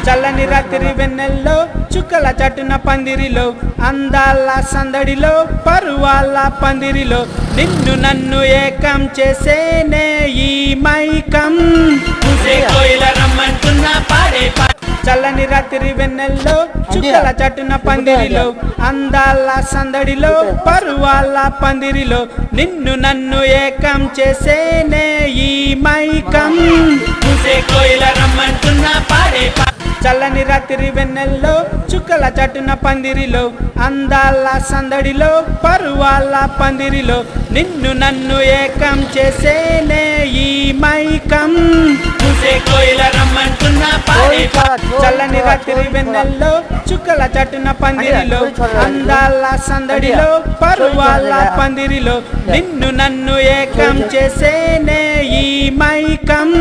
చల్లని రాత్రి వెన్నెల్లో చుక్కల చటున పందిరిలో అందాల సందడిలో పరువాల పందిరిలో నిన్ను నన్ను ఏకం చేసేనే ఈ మైకం చల్లని రాత్రి వెన్నెల్లో చుక్కల చటున పందిరిలో అందాల సందడిలో పరువాల పందిరిలో నిన్ను నన్ను ఏకం చేసేనే ఈ మైకం చల్లని రాత్రి వెన్నెల్లో చుక్కల చటున పందిరిలో అందాల సందడిలో పరువాల పందిరిలో నిన్ను నన్ను ఏకం చేసేనే ఈ మైకం చల్లని రాత్రి వెన్నెల్లో చుక్కల చటున పందిరిలో అందాల సందడిలో పరువాల పందిరిలో నిన్ను నన్ను ఏకం చేసేనే ఈ మైకం